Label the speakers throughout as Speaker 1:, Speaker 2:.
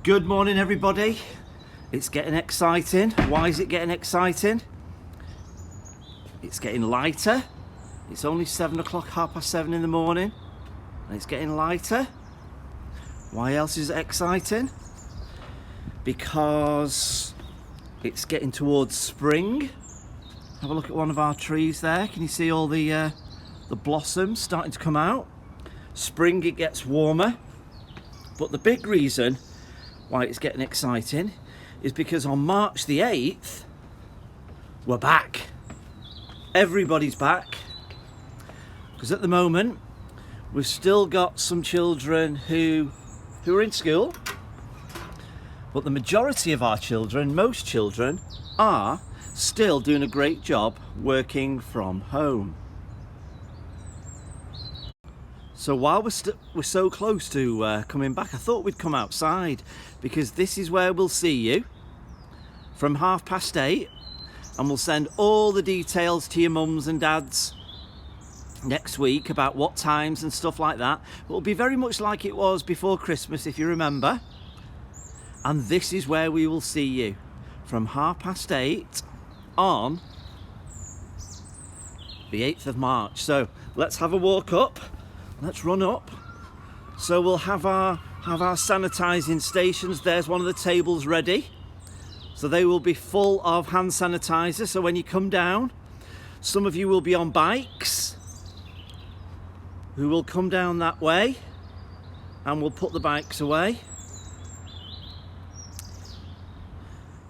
Speaker 1: Good morning, everybody. It's getting exciting. Why is it getting exciting? It's getting lighter. It's only 7 o'clock, 7:30 in the morning, and it's getting lighter. Why else is it exciting? Because it's getting towards spring. Have a look at one of our trees there. Can you see all the blossoms starting to come out? Spring, it gets warmer. But the big reason why it's getting exciting is because on March the 8th, we're back. Everybody's back. Because at the moment, we've still got some children who are in school, but the majority of our children, most children, are still doing a great job working from home. So while we're so close to coming back, I thought we'd come outside, because this is where we'll see you from 8:30, and we'll send all the details to your mums and dads next week about what times and stuff like that. It'll be very much like it was before Christmas, if you remember. And this is where we will see you from 8:30 on the 8th of March. So let's have a walk up. Let's run up. So we'll have our sanitizing stations. There's one of the tables ready. So they will be full of hand sanitizer. So when you come down, some of you will be on bikes who will come down that way, and we'll put the bikes away.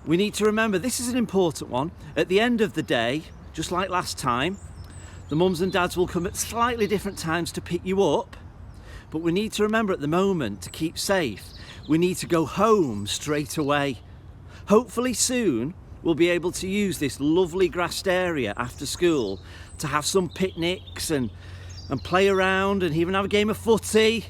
Speaker 1: We need to remember, this is an important one. At the end of the day, just like last time, the mums and dads will come at slightly different times to pick you up, but we need to remember at the moment, to keep safe, we need to go home straight away. Hopefully soon we'll be able to use this lovely grassed area after school to have some picnics and play around and even have a game of footy.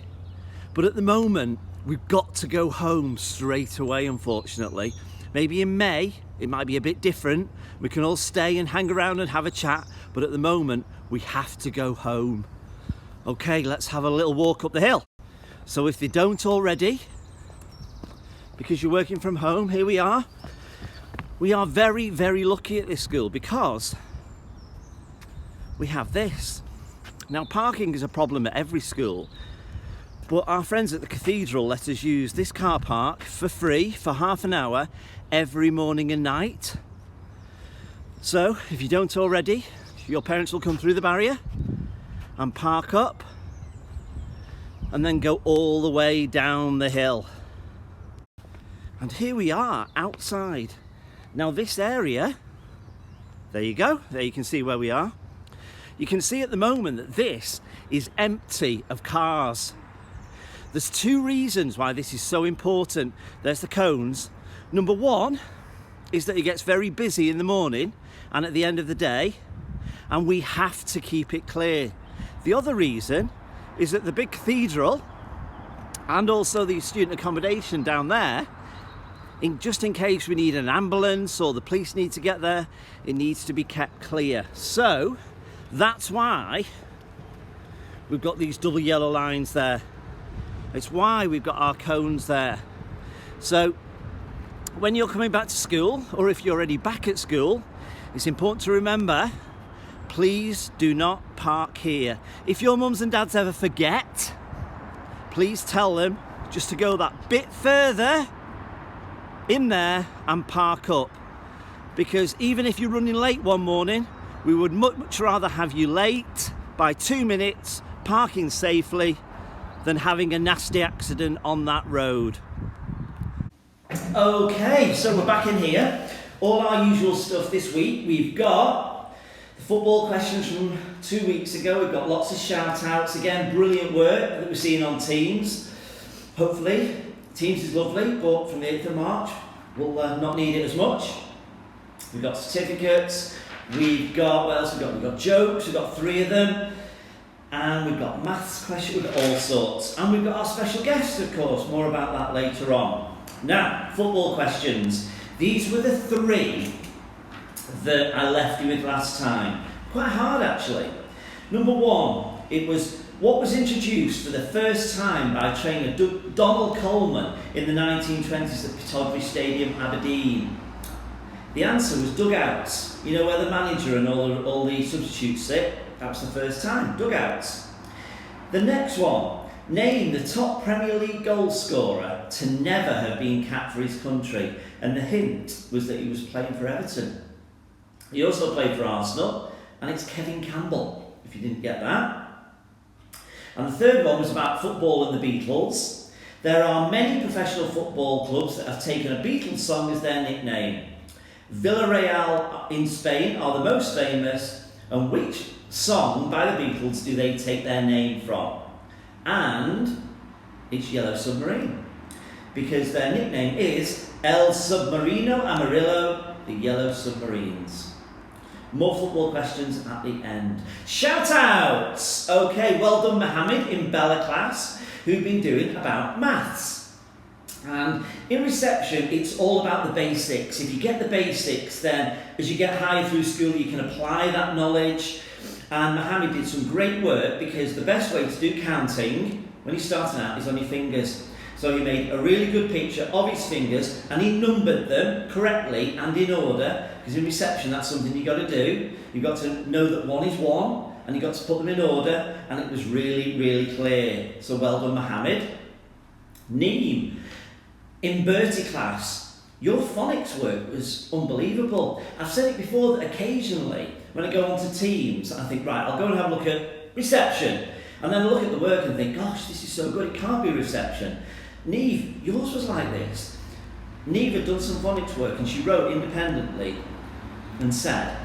Speaker 1: But at the moment, we've got to go home straight away, unfortunately. Maybe in May, it might be a bit different. We can all stay and hang around and have a chat, but at the moment, we have to go home. Okay, let's have a little walk up the hill. So if they don't already, because you're working from home, here we are. We are very, very lucky at this school because we have this. Now, parking is a problem at every school, but our friends at the cathedral let us use this car park for free for half an hour every morning and night. So if you don't already, your parents will come through the barrier and park up and then go all the way down the hill. And here we are outside. Now this area, there you go, there you can see where we are. You can see at the moment that this is empty of cars. There's two reasons why this is so important. There's the cones. Number one is that it gets very busy in the morning and at the end of the day, and we have to keep it clear. The other reason is that the big cathedral and also the student accommodation down there, just in case we need an ambulance or the police need to get there, it needs to be kept clear. So that's why we've got these double yellow lines there. It's why we've got our cones there. So when you're coming back to school, or if you're already back at school, it's important to remember, please do not park here. If your mums and dads ever forget, please tell them just to go that bit further in there and park up. Because even if you're running late one morning, we would much rather have you late by 2 minutes, parking safely, than having a nasty accident on that road. Okay, so we're back in here. All our usual stuff this week. We've got the football questions from 2 weeks ago. We've got lots of shout outs. Again, brilliant work that we're seeing on Teams. Hopefully, Teams is lovely, but from the 8th of March, we'll not need it as much. We've got certificates. We've got, what else we've got? We've got jokes. We've got 3 of them. And we've got maths questions, we've got all sorts. And we've got our special guest, of course, more about that later on. Now, football questions. These were the 3 that I left you with last time. Quite hard, actually. Number 1, it was What was introduced for the first time by trainer Donald Coleman in the 1920s at Pittodrie Stadium, Aberdeen? The answer was dugouts. You know where the manager and all the substitutes sit? That was the first time, dugouts. The next one, name the top Premier League goal scorer to never have been capped for his country. And the hint was that he was playing for Everton. He also played for Arsenal, and it's Kevin Campbell, if you didn't get that. And the third one was about football and the Beatles. There are many professional football clubs that have taken a Beatles song as their nickname. Villarreal in Spain are the most famous, and which song by the Beatles do they take their name from? And it's Yellow Submarine, because their nickname is El Submarino Amarillo, the Yellow Submarines. More football questions at the end. Shout outs! Okay, well done Mohammed in Bella class, who've been doing about maths. And in reception, it's all about the basics. If you get the basics, then as you get higher through school, you can apply that knowledge. And Mohammed did some great work, because the best way to do counting when you're starting out is on your fingers. So he made a really good picture of his fingers, and he numbered them correctly and in order, because in reception that's something you've got to do. You've got to know that one is one, and you've got to put them in order, and it was really, really clear. So well done Mohammed. Neem, in Bertie class, your phonics work was unbelievable. I've said it before that occasionally when I go onto Teams, I think, right, I'll go and have a look at reception, and then I look at the work and think, gosh, this is so good, it can't be reception. Neve, yours was like this. Neve had done some phonics work, and she wrote independently and said,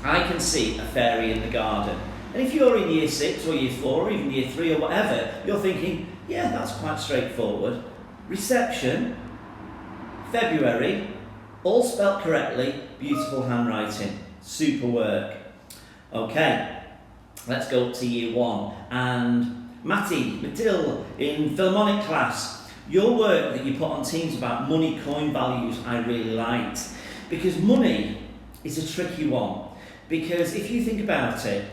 Speaker 1: I can see a fairy in the garden. And if you're in year 6 or year 4 or even year 3 or whatever, you're thinking, yeah, that's quite straightforward. Reception, February, all spelt correctly, beautiful handwriting, super work. Okay, let's go up to year 1. And Matty McDill in Philharmonic class, your work that you put on Teams about money coin values I really liked, because money is a tricky one, because if you think about it,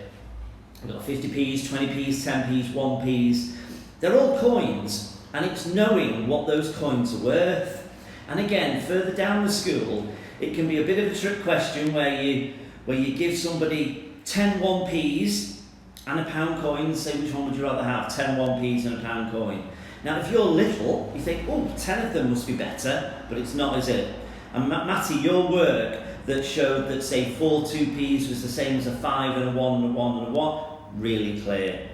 Speaker 1: we've got 50p's, 20p's, 10p's, 1p's, they're all coins, and it's knowing what those coins are worth. And again, further down the school, it can be a bit of a trick question where you give somebody 10 1p's and a pound coin, say which one would you rather have, 10 1p's and a pound coin. Now if you're little, you think, oh, 10 of them must be better, but it's not, is it? And Matty, your work that showed that, say, 4 2p's was the same as a 5 and a 1 and a 1 and a 1, really clear.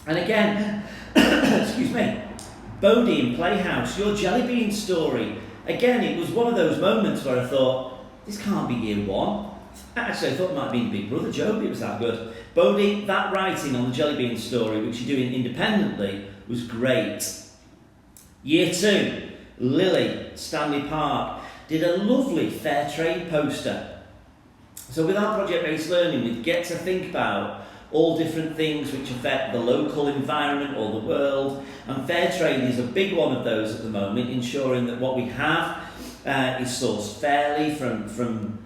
Speaker 1: And again, excuse me, Bodie in Playhouse, your jelly bean story. Again, it was one of those moments where I thought, this can't be year 1. Actually, I thought it might have been Big Brother Job, it was that good. Bodie, that writing on the jelly bean story, which you're doing independently, was great. Year 2, Lily, Stanley Park, did a lovely fair trade poster. So with our project-based learning, we get to think about all different things which affect the local environment or the world, and fair trade is a big one of those at the moment, ensuring that what we have is sourced fairly from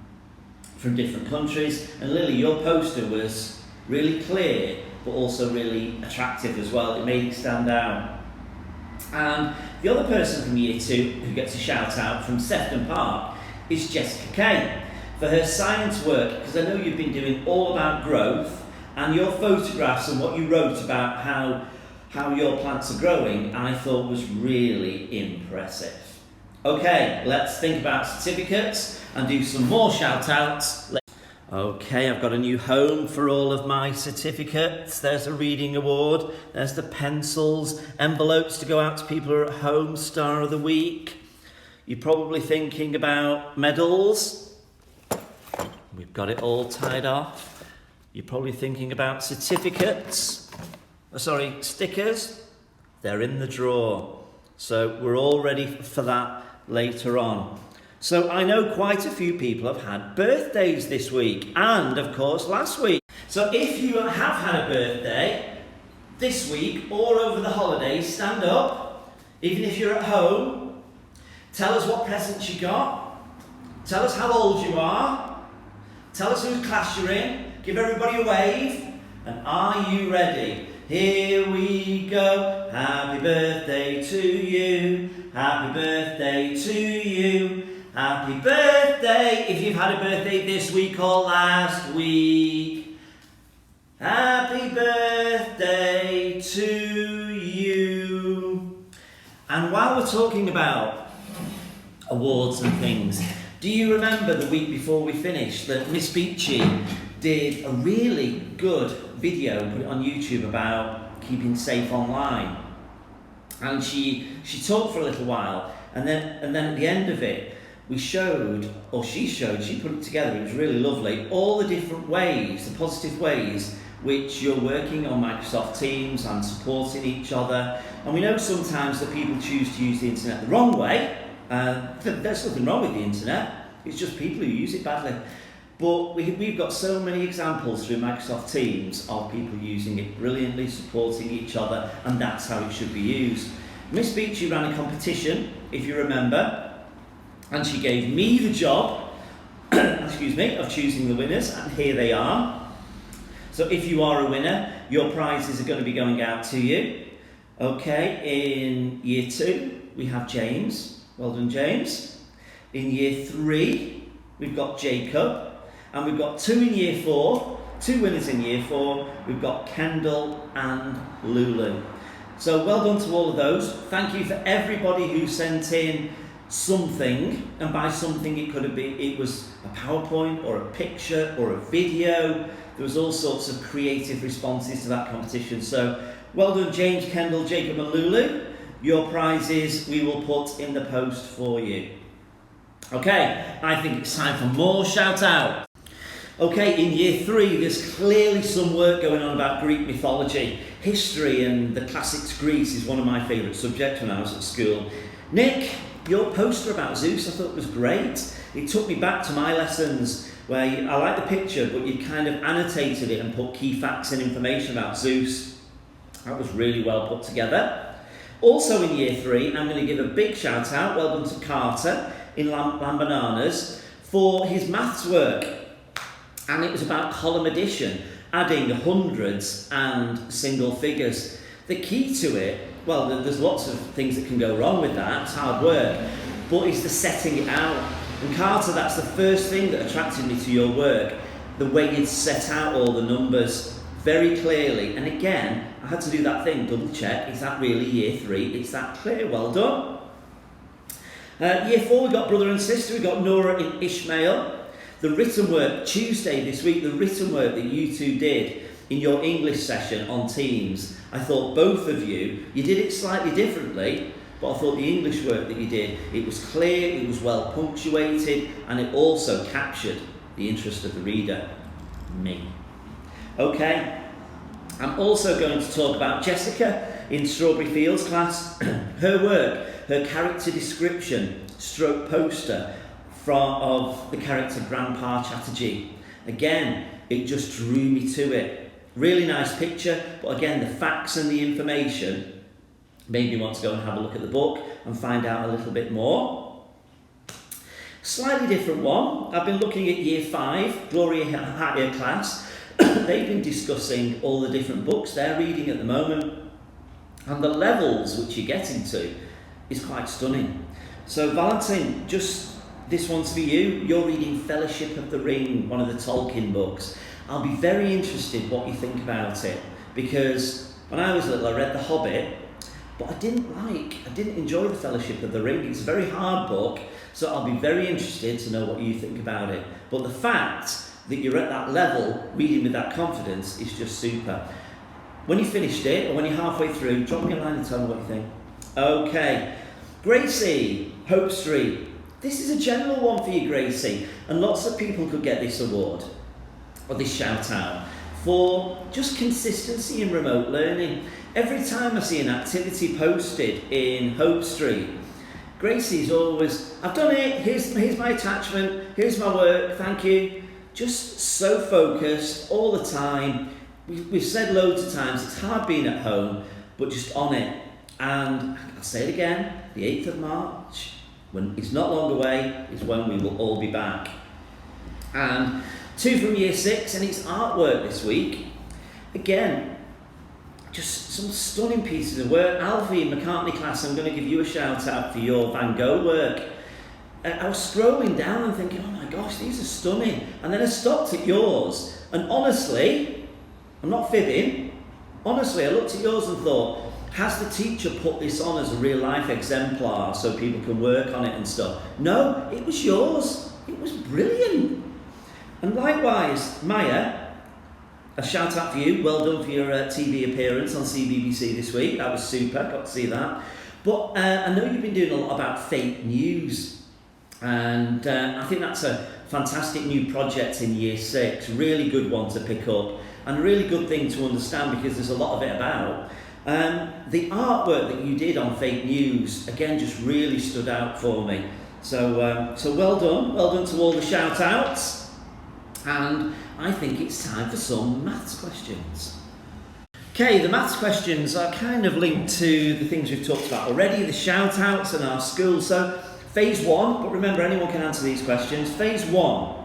Speaker 1: different countries. And Lily, your poster was really clear, but also really attractive as well. It made it stand out. And the other person from year 2 who gets a shout out from Sefton Park is Jessica Kay for her science work, because I know you've been doing all about growth, and your photographs and what you wrote about how your plants are growing, I thought was really impressive. Okay, let's think about certificates and do some more shout outs. Okay, I've got a new home for all of my certificates. There's a reading award, there's the pencils, envelopes to go out to people who are at home, star of the week. You're probably thinking about medals. We've got it all tied off. You're probably thinking about certificates. Stickers. They're in the drawer. So we're all ready for that later on. So I know quite a few people have had birthdays this week, and of course last week. So if you have had a birthday this week or over the holidays, stand up, even if you're at home. Tell us what presents you got. Tell us how old you are. Tell us whose class you're in. Give everybody a wave. And are you ready? Here we go. Happy birthday to you. Happy birthday to you. Happy birthday if you've had a birthday this week or last week. Happy birthday to you. And while we're talking about awards and things, do you remember the week before we finished that Miss Beachy did a really good video, put it on YouTube, about keeping safe online? And she talked for a little while, and then at the end of it, she put it together, it was really lovely, all the different ways, the positive ways which you're working on Microsoft Teams and supporting each other. And we know sometimes that people choose to use the internet the wrong way. There's nothing wrong with the internet, it's just people who use it badly. But we've got so many examples through Microsoft Teams of people using it brilliantly, supporting each other, and that's how it should be used. Miss Beachy ran a competition, if you remember, and she gave me the job excuse me, of choosing the winners, and here they are. So if you are a winner, your prizes are going to be going out to you. Okay, in year 2, we have James. Well done, James. In year 3, we've got Jacob. And we've got 2 in year 4, 2 winners in year 4. We've got Kendall and Lulu. So well done to all of those. Thank you for everybody who sent in something, and by something it was a PowerPoint or a picture or a video. There was all sorts of creative responses to that competition. So well done, James, Kendall, Jacob and Lulu. Your prizes we will put in the post for you. Okay, I think it's time for more shout out. Okay, in year 3 there's clearly some work going on about Greek mythology. History and the classics Greece is one of my favourite subjects when I was at school. Nick, your poster about Zeus I thought was great. It took me back to my lessons where I like the picture, but you kind of annotated it and put key facts and information about Zeus. That was really well put together. Also in year 3, I'm going to give a big shout out, well done to Carter in Lambananas, for his maths work. And it was about column addition, adding hundreds and single figures. The key to it, well, there's lots of things that can go wrong with that, it's hard work, but it's the setting it out. And Carter, that's the first thing that attracted me to your work, the way you'd set out all the numbers very clearly. And again, I had to do that thing, double check, is that really year 3? It's that clear, well done. Year 4, we got brother and sister, we got Nora and Ishmael. The written work, Tuesday this week, the written work that you two did in your English session on Teams, I thought both of you did it slightly differently, but I thought the English work that you did, it was clear, it was well punctuated, and it also captured the interest of the reader, me. Okay, I'm also going to talk about Jessica in Strawberry Fields class. Her work, her character description, stroke poster of the character Grandpa Chatterjee. Again, it just drew me to it. Really nice picture, but again, the facts and the information made me want to go and have a look at the book and find out a little bit more. Slightly different one. I've been looking at year 5, Gloria Hattier class. They've been discussing all the different books they're reading at the moment, and the levels which you get into is quite stunning. So Valentin, just this one's for you. You're reading Fellowship of the Ring, one of the Tolkien books. I'll be very interested what you think about it, because when I was little I read The Hobbit, but I didn't enjoy the Fellowship of the Ring. It's a very hard book, so I'll be very interested to know what you think about it. But the fact that you're at that level, reading with that confidence, is just super. When you finished it, or when you're halfway through, drop me a line and tell me what you think. Okay, Gracie, Hope Street. This is a general one for you, Gracie, and lots of people could get this award, or this shout out, for just consistency in remote learning. Every time I see an activity posted in Hope Street, Gracie's always, I've done it, here's my attachment, here's my work, thank you. Just so focused all the time. We've said loads of times, it's hard being at home, but just on it. And I'll say it again, the 8th of March, when it's not long away, is when we will all be back. And 2 from year 6, and it's artwork this week. Again, just some stunning pieces of work. Alfie in McCartney class, I'm going to give you a shout out for your Van Gogh work. I was scrolling down and thinking, oh my gosh, these are stunning. And then I stopped at yours. And honestly, I'm not fibbing, honestly, I looked at yours and thought, has the teacher put this on as a real life exemplar so people can work on it and stuff? No, it was yours. It was brilliant. And likewise, Maya, a shout out for you. Well done for your TV appearance on CBBC this week. That was super, got to see that. But I know you've been doing a lot about fake news. And I think that's a fantastic new project in Year 6. Really good one to pick up. And a really good thing to understand because there's a lot of it about. The artwork that you did on fake news, again, just really stood out for me. So well done to all the shout outs. And I think it's time for some maths questions. Okay, the maths questions are kind of linked to the things we've talked about already, the shout outs and our school. So phase 1, but remember anyone can answer these questions. Phase 1,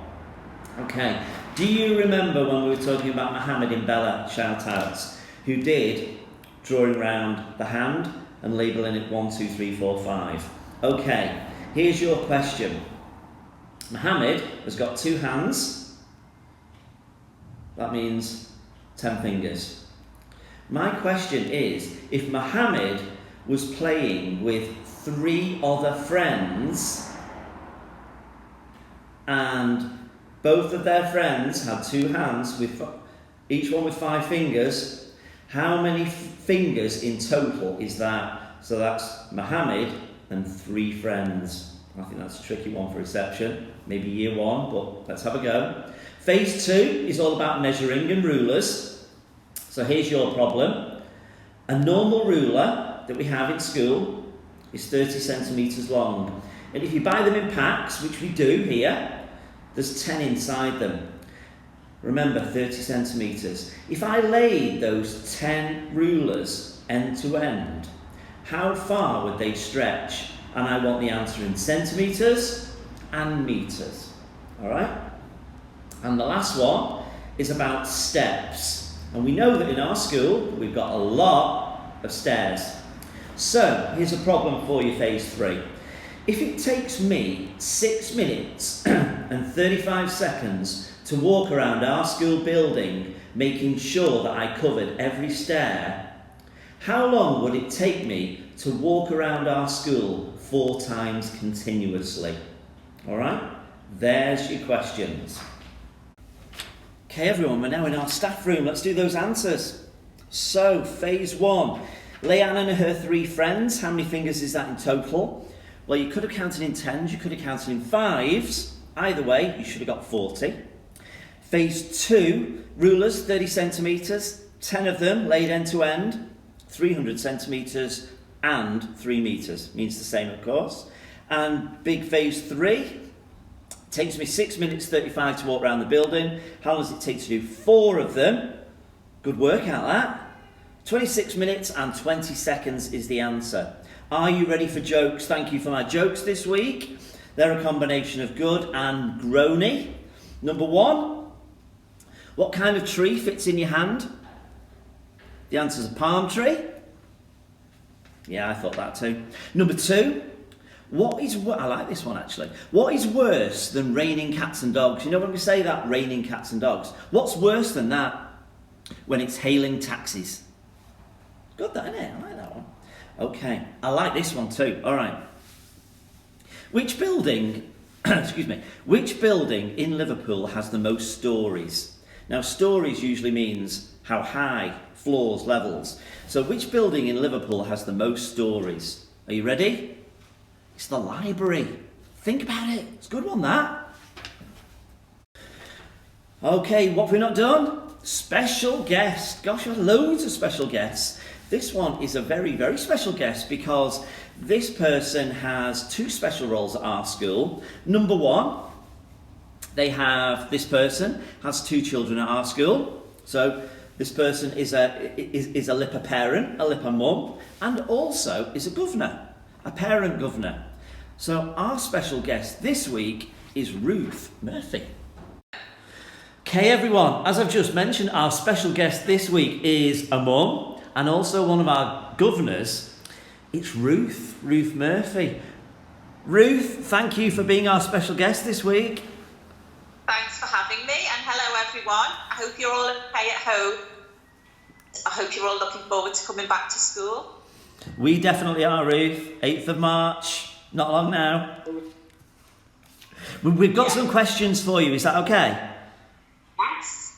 Speaker 1: okay, do you remember when we were talking about Mohammed and Bella shout outs, who did drawing around the hand and labelling it 1, 2, 3, 4, 5? Okay, here's your question. Mohammed has got 2 hands. That means 10 fingers. My question is, if Mohammed was playing with 3 other friends and both of their friends had 2 hands, with each one with 5 fingers, how many fingers in total is that? So that's Mohammed and 3 friends. I think that's a tricky one for reception, maybe year 1, but let's have a go. Phase 2 is all about measuring and rulers. So here's your problem. A normal ruler that we have in school is 30 centimetres long. And if you buy them in packs, which we do here, there's 10 inside them. Remember, 30 centimetres. If I laid those 10 rulers end to end, how far would they stretch? And I want the answer in centimetres and metres. All right? And the last one is about steps. And we know that in our school, we've got a lot of stairs. So, here's a problem for you, phase 3. If it takes me 6 minutes and 35 seconds to walk around our school building, making sure that I covered every stair, how long would it take me to walk around our school 4 times continuously? All right? There's your questions. Okay, everyone, we're now in our staff room. Let's do those answers. So, phase 1. Leanne and her 3 friends. How many fingers is that in total? Well, you could have counted in 10s, you could have counted in 5s. Either way, you should have got 40. Phase 2. Rulers, 30 centimetres. 10 of them laid end to end. 300 centimetres and 3 metres. Means the same, of course. And big phase 3. Takes me 6 minutes 35 to walk around the building. How long does it take to do 4 of them? Good work out that. 26 minutes and 20 seconds is the answer. Are you ready for jokes? Thank you for my jokes this week. They're a combination of good and groany. Number 1. What kind of tree fits in your hand? The answer's a palm tree. Yeah, I thought that too. Number 2. I like this one actually. What is worse than raining cats and dogs? You know when we say that, raining cats and dogs. What's worse than that? When it's hailing taxis. Good that, isn't it? I like that one. Okay, I like this one too. All right. Which building, which building in Liverpool has the most stories? Now, stories usually means how high, floors, levels. So which building in Liverpool has the most stories? Are you ready? It's the library. Think about it. It's a good one, that. Okay, what have we not done? Special guest. Gosh, we have loads of special guests. This one is a very, very special guest because this person has 2 special roles at our school. Number 1, this person has 2 children at our school. So this person is a LIPA parent, a LIPA mum, and also is a governor, a parent governor. So our special guest this week is Ruth Murphy. Okay, everyone, as I've just mentioned, our special guest this week is a mum, and also one of our governors. It's Ruth Murphy. Ruth, thank you for being our special guest this week.
Speaker 2: Thanks for having me, and hello everyone. I hope you're all okay at home. I hope you're all looking forward to coming back to school.
Speaker 1: We definitely are, Ruth. 8th of March, not long now. We've got some questions for you, is that okay?
Speaker 2: Yes.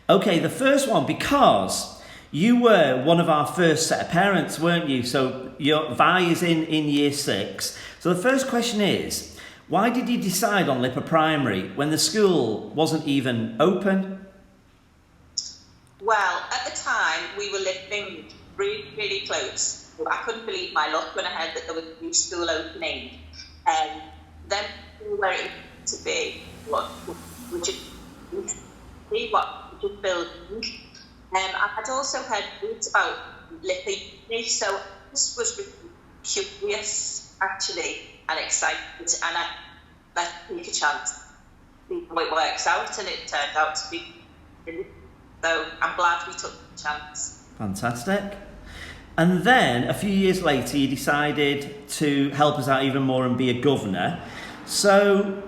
Speaker 1: Okay, the first one, because you were one of our first set of parents, weren't you? So your Vi is in year 6. So the first question is, why did you decide on LIPA Primary when the school wasn't even open?
Speaker 2: Well, at the time, we were living really, really close. I couldn't believe my luck when I heard that there was a new school opening. Then where it was to be, what building. I'd also heard roots about LIPA, so this was really curious, actually, and excited, and let's take a chance, see how it works out, and it turned out to be. So I'm glad we took the chance.
Speaker 1: Fantastic. And then a few years later, you decided to help us out even more and be a governor. So,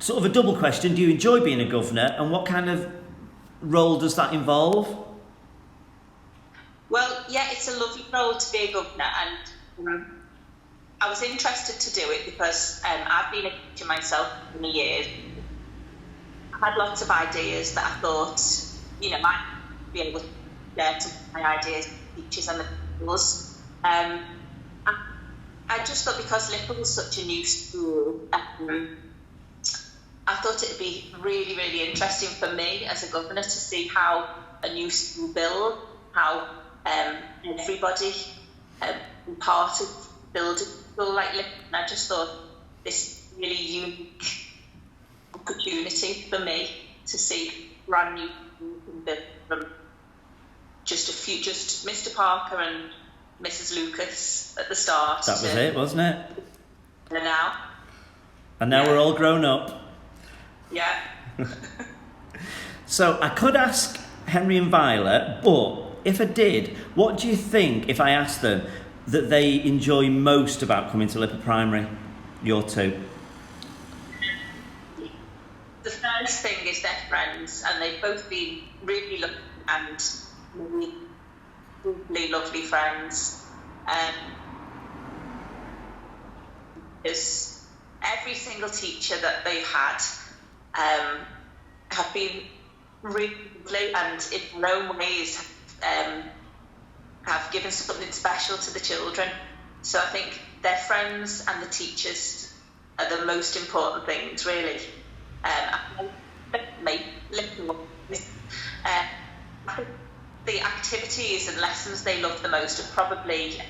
Speaker 1: sort of a double question: do you enjoy being a governor, and what kind of role does that involve?
Speaker 2: Well, yeah, it's a lovely role to be a governor, and I was interested to do it because I've been a teacher myself for many years. I had lots of ideas that I thought, might be able to share some of my ideas with teachers and the schools. I just thought, because LIPA was such a new school, I thought it would be really, really interesting for me as a governor to see how a new school builds, how everybody part of building a school like LIPA. And I just thought this really unique opportunity for me to see brand new built from just Mr. Parker and Mrs. Lucas at the start.
Speaker 1: That was it, wasn't it?
Speaker 2: And
Speaker 1: now we're all grown up.
Speaker 2: Yeah.
Speaker 1: So I could ask Henry and Violet, but if I did, what do you think if I asked them that they enjoy most about coming to LIPA Primary? Your two.
Speaker 2: The first thing is their friends, and they've both been really lovely and really lovely friends. Because every single teacher that they've had have been really lovely, and in their own ways have given something special to the children. So I think their friends and the teachers are the most important things, really. I think the activities and lessons they love the most are probably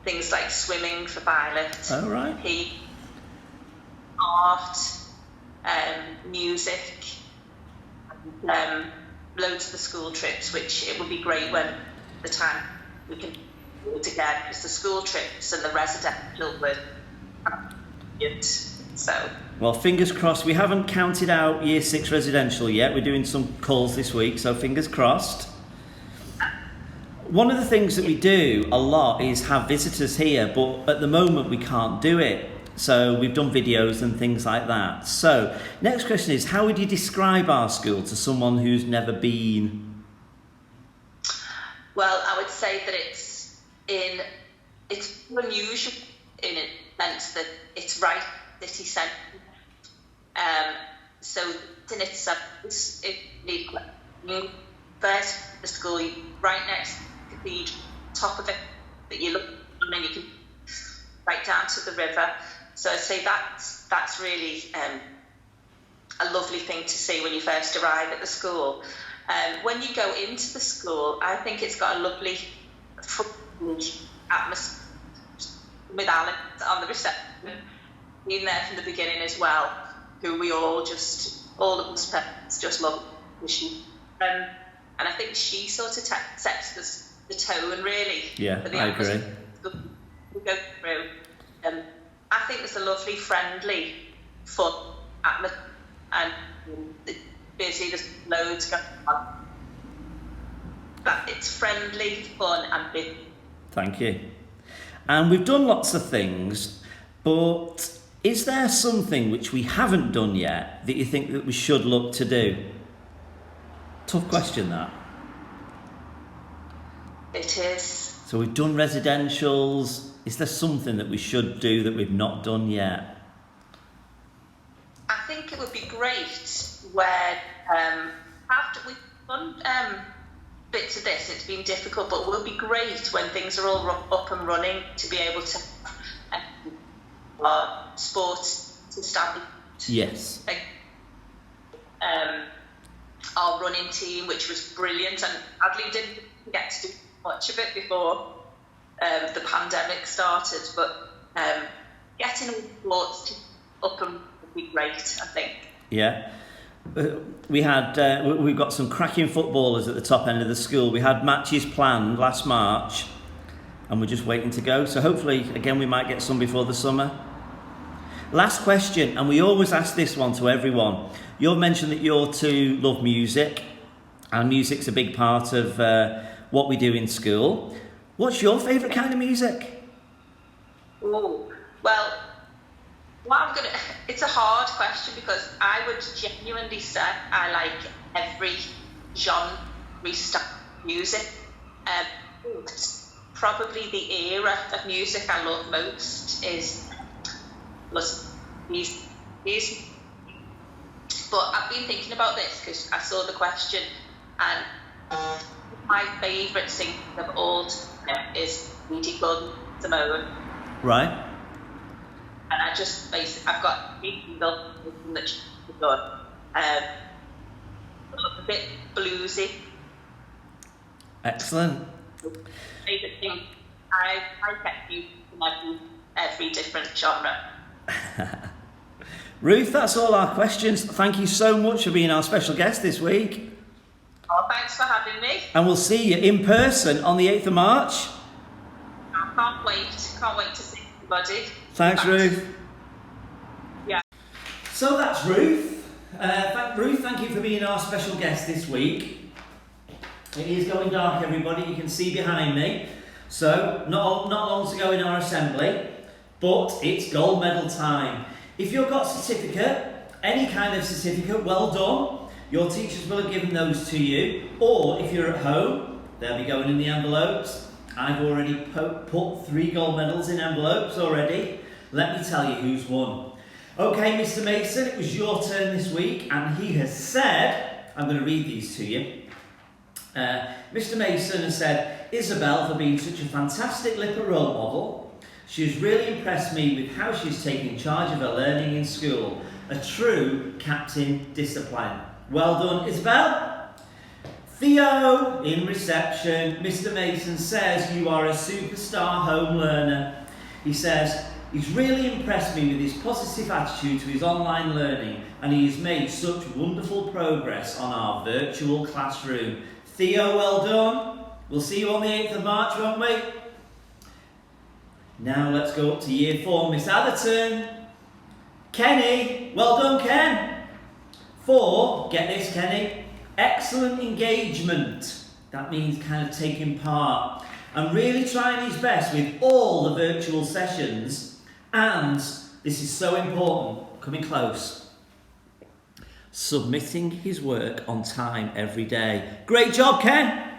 Speaker 2: things like swimming for Violet,
Speaker 1: oh, right.
Speaker 2: Art, music, loads of the school trips, which it would be great when the time we can do it together, because the school trips and the residential were so.
Speaker 1: Well, fingers crossed. We haven't counted out year 6 residential yet. We're doing some calls this week, so fingers crossed. One of the things that we do a lot is have visitors here, but at the moment we can't do it. So we've done videos and things like that. So next question is, how would you describe our school to someone who's never been?
Speaker 2: Well, I would say that it's unusual in a sense that it's right city centre. So in itself, it's first the school right next to the cathedral, top of it, that you look and then you can right down to the river. So I'd say that's really a lovely thing to see when you first arrive at the school. When you go into the school, I think it's got a lovely atmosphere with Alex on the reception, being there from the beginning as well, who we all of us parents just love. And I think she sort of sets the tone, really.
Speaker 1: Yeah, I agree.
Speaker 2: We go through. I think it's a lovely, friendly, fun atmosphere, and busy. There's loads going on. that it's friendly, fun, and big.
Speaker 1: Thank you. And we've done lots of things, but is there something which we haven't done yet that you think that we should look to do? Tough question, that.
Speaker 2: It is.
Speaker 1: So we've done residentials. Is there something that we should do that we've not done yet?
Speaker 2: I think it would be great when, after we've done bits of this, it's been difficult, but it will be great when things are all up and running to be able to sports to establish.
Speaker 1: Yes.
Speaker 2: Like, our running team, which was brilliant, and sadly didn't get to do much of it before the pandemic started, but getting all the sports up and would be great, I think.
Speaker 1: Yeah. We've got some cracking footballers at the top end of the school. We had matches planned last March and we're just waiting to go. So hopefully, again, we might get some before the summer. Last question, and we always ask this one to everyone. You've mentioned that your two love music, and music's a big part of what we do in school. What's your favourite kind of music?
Speaker 2: Oh, well, it's a hard question because I would genuinely say I like every genre style of music. Probably the era of music I love most was these. But I've been thinking about this because I saw the question, and my favourite singer of all time is Lady called Simone.
Speaker 1: Right.
Speaker 2: And I've got a single that she's done. A bit bluesy.
Speaker 1: Excellent.
Speaker 2: Favourite thing, I get you in every different genre.
Speaker 1: Ruth, that's all our questions. Thank you so much for being our special guest this week.
Speaker 2: Oh, thanks for having me.
Speaker 1: And we'll see you in person on the 8th of March.
Speaker 2: I can't wait. Can't wait to see everybody.
Speaker 1: Thanks, Ruth.
Speaker 2: Yeah.
Speaker 1: So that's Ruth. Ruth, thank you for being our special guest this week. It is going dark, everybody. You can see behind me. So, not long to go in our assembly, but it's gold medal time. If you've got a certificate, any kind of certificate, well done. Your teachers will have given those to you. Or if you're at home, they'll be going in the envelopes. I've already put 3 gold medals in envelopes already. Let me tell you who's won. Okay, Mr. Mason, it was your turn this week, and he has said, I'm going to read these to you. Mr. Mason has said, Isabel, for being such a fantastic LIPA role model. She has really impressed me with how she's taking charge of her learning in school. A true captain discipline. Well done, Isabel. Theo, in reception, Mr. Mason says you are a superstar home learner. He says, he's really impressed me with his positive attitude to his online learning, and he has made such wonderful progress on our virtual classroom. Theo, well done. We'll see you on the 8th of March, won't we? Now let's go up to year 4, Miss Atherton. Kenny, well done, Ken. 4, get this, Kenny, excellent engagement. That means kind of taking part and really trying his best with all the virtual sessions. And this is so important, coming close, submitting his work on time every day. Great job, Ken.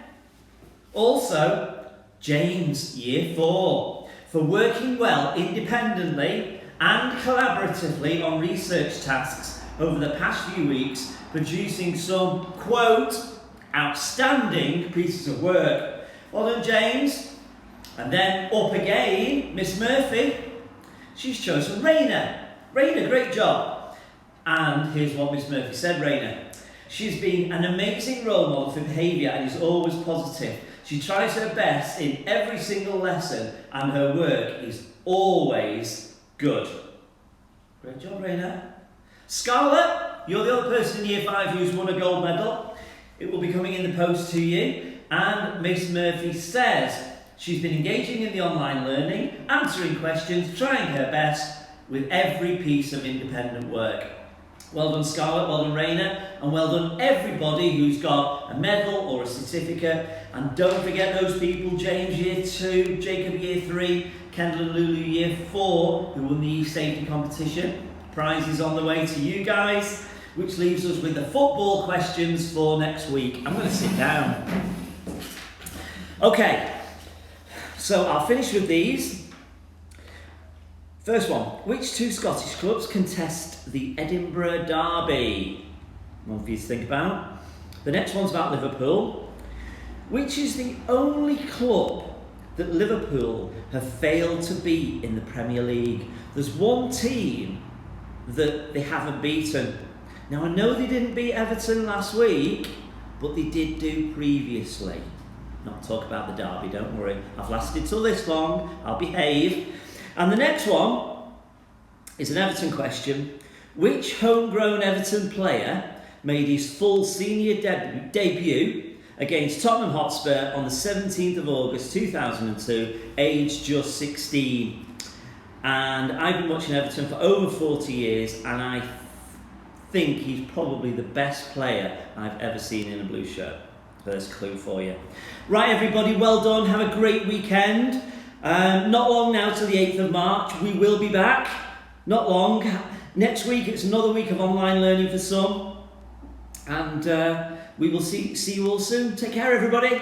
Speaker 1: Also, James, year 4, for working well independently and collaboratively on research tasks over the past few weeks, producing some, quote, outstanding pieces of work. Well done, James. And then up again, Miss Murphy. She's chosen Raina. Raina, great job. And here's what Miss Murphy said, Raina. She's been an amazing role model for behaviour and is always positive. She tries her best in every single lesson and her work is always good. Great job, Raina. Scarlett, you're the other person in year 5 who's won a gold medal. It will be coming in the post to you. And Miss Murphy says she's been engaging in the online learning, answering questions, trying her best with every piece of independent work. Well done Scarlett, well done Raina, and well done everybody who's got a medal or a certificate. And don't forget those people, James Year 2, Jacob Year 3, Kendall and Lulu Year 4, who won the E-Safety competition. Prizes on the way to you guys, which leaves us with the football questions for next week. I'm going to sit down. Okay, so I'll finish with these. First one, which two Scottish clubs contest the Edinburgh Derby? One for you to think about. The next one's about Liverpool. Which is the only club that Liverpool have failed to beat in the Premier League? There's one team that they haven't beaten. Now I know they didn't beat Everton last week, but they did do previously. Not talk about the derby, don't worry. I've lasted till this long, I'll behave. And the next one is an Everton question. Which homegrown Everton player made his full senior debut against Tottenham Hotspur on the 17th of August 2002, aged just 16? And I've been watching Everton for over 40 years, and I think he's probably the best player I've ever seen in a blue shirt. First clue for you. Right, everybody, well done. Have a great weekend. Not long now till the 8th of March. We will be back. Not long. Next week, it's another week of online learning for some. And we will see you all soon. Take care, everybody.